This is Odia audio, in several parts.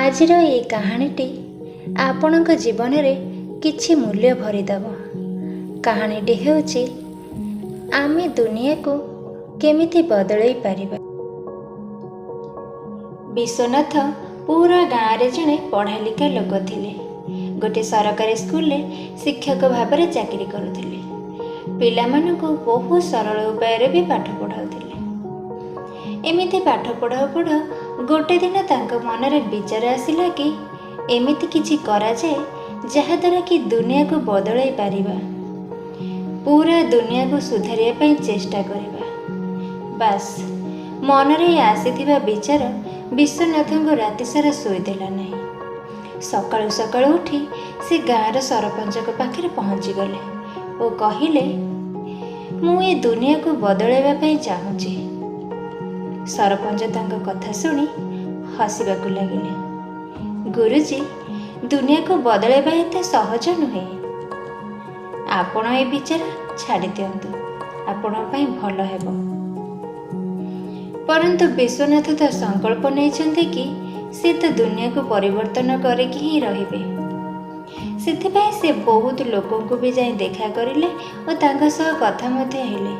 ଆଜିର ଏହି କାହାଣୀଟି ଆପଣଙ୍କ ଜୀବନରେ କିଛି ମୂଲ୍ୟ ଭରିଦେବ। କାହାଣୀଟି ହେଉଛି ଆମେ ଦୁନିଆକୁ କେମିତି ବଦଳାଇ ପାରିବା। ବିଶ୍ୱନାଥ ପୁରା ଗାଁରେ ଜଣେ ପଢ଼ାଲିଖା ଲୋକ ଥିଲେ। ଗୋଟିଏ ସରକାରୀ ସ୍କୁଲରେ ଶିକ୍ଷକ ଭାବରେ ଚାକିରି କରୁଥିଲେ। ପିଲାମାନଙ୍କୁ ବହୁତ ସରଳ ଉପାୟରେ ବି ପାଠ ପଢ଼ାଉଥିଲେ। ଏମିତି ପାଠ ପଢ଼ାଉ ପଢ଼ାଉ ଗୋଟେ ଦିନ ତାଙ୍କ ମନରେ ବିଚାର ଆସିଲା କି ଏମିତି କିଛି କରାଯାଏ ଯାହାଦ୍ୱାରା କି ଦୁନିଆକୁ ବଦଳାଇ ପାରିବା, ପୁରା ଦୁନିଆକୁ ସୁଧାରିବା ପାଇଁ ଚେଷ୍ଟା କରିବା। ବାସ୍, ମନରେ ଆସିଥିବା ବିଚାର ବିଶ୍ୱନାଥଙ୍କୁ ରାତିସାରା ଶୋଇଦେଲା ନାହିଁ। ସକାଳୁ ସକାଳୁ ଉଠି ସେ ଗାଁର ସରପଞ୍ଚଙ୍କ ପାଖରେ ପହଞ୍ଚିଗଲେ ଓ କହିଲେ, ମୁଁ ଏ ଦୁନିଆକୁ ବଦଳାଇବା ପାଇଁ ଚାହୁଁଛି। ସରପଞ୍ଚ ତାଙ୍କ କଥା ଶୁଣି ହସିବାକୁ ଲାଗିଲେ। ଗୁରୁଜୀ, ଦୁନିଆକୁ ବଦଳାଇବା ଏତେ ସହଜ ନୁହେଁ। ଆପଣ ଏ ବିଚାର ଛାଡ଼ି ଦିଅନ୍ତୁ, ଆପଣଙ୍କ ପାଇଁ ଭଲ ହେବ। ପରନ୍ତୁ ବିଶ୍ୱନାଥ ତ ସଂକଳ୍ପ ନେଇଛନ୍ତି କି ସେ ତ ଦୁନିଆକୁ ପରିବର୍ତ୍ତନ କରିକି ହିଁ ରହିବେ। ସେଥିପାଇଁ ସେ ବହୁତ ଲୋକଙ୍କୁ ବି ଯାଇ ଦେଖା କରିଲେ ଓ ତାଙ୍କ ସହ କଥା ମଧ୍ୟ ହେଲେ,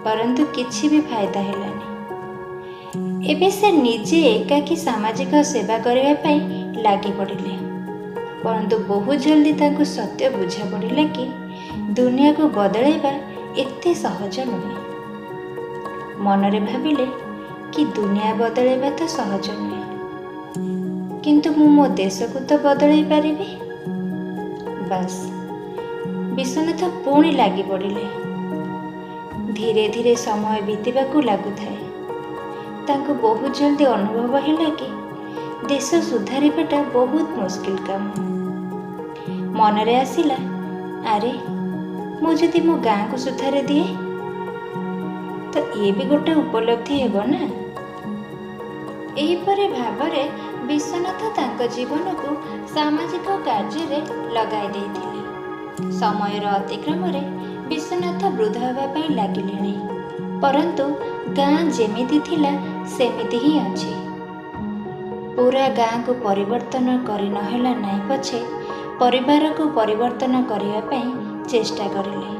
ପରନ୍ତୁ କିଛି ବି ଫାଇଦା ହେଲାନି। ଏବେ ସେ ନିଜେ ଏକାକୀ ସାମାଜିକ ସେବା କରିବା ପାଇଁ ଲାଗି ପଡ଼ିଲେ। ପରନ୍ତୁ ବହୁତ ଜଲ୍ଦି ତାଙ୍କୁ ସତ୍ୟ ବୁଝା ପଡ଼ିଲା କି ଦୁନିଆକୁ ବଦଳାଇବା ଏତେ ସହଜ ନୁହେଁ। ମନରେ ଭାବିଲେ କି ଦୁନିଆ ବଦଳାଇବା ତ ସହଜ ନୁହେଁ, କିନ୍ତୁ ମୁଁ ମୋ ଦେଶକୁ ତ ବଦଳାଇ ପାରିବି। ବାସ୍, ବିଶ୍ୱନାଥ ପୁଣି ଲାଗି ପଡ଼ିଲେ। ଧୀରେ ଧୀରେ ସମୟ ବିତିବାକୁ ଲାଗୁଥାଏ। ତାଙ୍କୁ ବହୁତ ଜଲ୍ଦି ଅନୁଭବ ହେଲା କି ଦେଶ ସୁଧାରିବାଟା ବହୁତ ମୁସ୍କିଲ କାମ। ମନରେ ଆସିଲା, ଆରେ ମୁଁ ଯଦି ମୋ ଗାଁକୁ ସୁଧାରି ଦିଏ ତ ଏ ବି ଗୋଟେ ଉପଲବ୍ଧି ହେବ ନା। ଏହିପରି ଭାବରେ ବିଶ୍ୱନାଥ ତାଙ୍କ ଜୀବନକୁ ସାମାଜିକ କାର୍ଯ୍ୟରେ ଲଗାଇ ଦେଇଥିଲେ। ସମୟର ଅତିକ୍ରମରେ ବିଶ୍ୱନାଥ ବୃଦ୍ଧ ହେବା ପାଇଁ ଲାଗିଲେଣି, ପରନ୍ତୁ ଗାଁ ଯେମିତି ଥିଲା ସେମିତି ହିଁ ଅଛି। ପୁରା ଗାଁକୁ ପରିବର୍ତ୍ତନ କରି ନହେଲା ନାହିଁ ପଛେ ପରିବାରକୁ ପରିବର୍ତ୍ତନ କରିବା ପାଇଁ ଚେଷ୍ଟା କରିଲେ।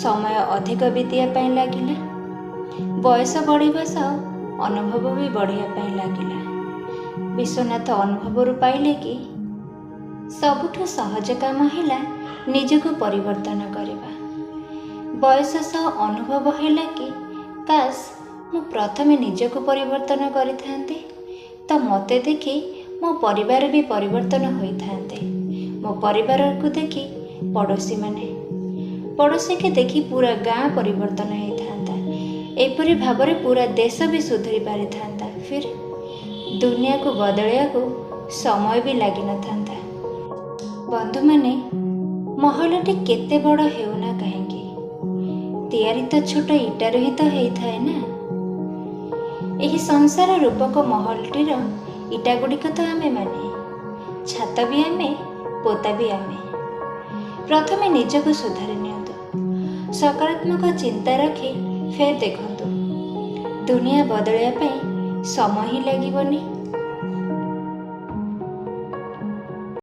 ସମୟ ଅଧିକ ବିତିବା ପାଇଁ ଲାଗିଲା। ବୟସ ବଢ଼ିବା ସହ ଅନୁଭବ ବି ବଢ଼ିବା ପାଇଁ ଲାଗିଲା। ବିଶ୍ୱନାଥ ଅନୁଭବରୁ ପାଇଲେ କି ସବୁଠୁ ସହଜ କାମ ହେଲା ନିଜକୁ ପରିବର୍ତ୍ତନ କରିବା। ବୟସ ସହ ଅନୁଭବ ହେଲା କି କାଶ ମୁଁ ପ୍ରଥମେ ନିଜକୁ ପରିବର୍ତ୍ତନ କରିଥାନ୍ତି ତ ମୋତେ ଦେଖି ମୋ ପରିବାର ବି ପରିବର୍ତ୍ତନ ହୋଇଥାନ୍ତେ। ମୋ ପରିବାରକୁ ଦେଖି ପଡ଼ୋଶୀକି ଦେଖି ପୁରା ଗାଁ ପରିବର୍ତ୍ତନ ହେଇଥାନ୍ତା। ଏପରି ଭାବରେ ପୁରା ଦେଶ ବି ସୁଧରି ପାରିଥାନ୍ତା। ଫିର୍ ଦୁନିଆକୁ ବଦଳାଇବାକୁ ସମୟ ବି ଲାଗିନଥାନ୍ତା। ବନ୍ଧୁମାନେ, ମହଲଟି କେତେ ବଡ଼ ହେଉନା କାହିଁକି, ତିଆରି ତ ଛୋଟ ଇଟାରୁ ହିଁ ତ ହେଇଥାଏ ନା। ଏହି ସଂସାର ରୂପକ ମହଲଟିର ଇଟା ଗୁଡ଼ିକ ତ ଆମେମାନେ, ଛାତ ବି ଆମେ, ପୋତା ବି ଆମେ। ପ୍ରଥମେ ନିଜକୁ ସୁଧାରି ନିଅନ୍ତୁ। ସକାରାତ୍ମକ ଚିନ୍ତା ରଖି ଫେର ଦେଖନ୍ତୁ, ଦୁନିଆ ବଦଳାଇବା ପାଇଁ ସମୟ ହିଁ ଲାଗିବନି।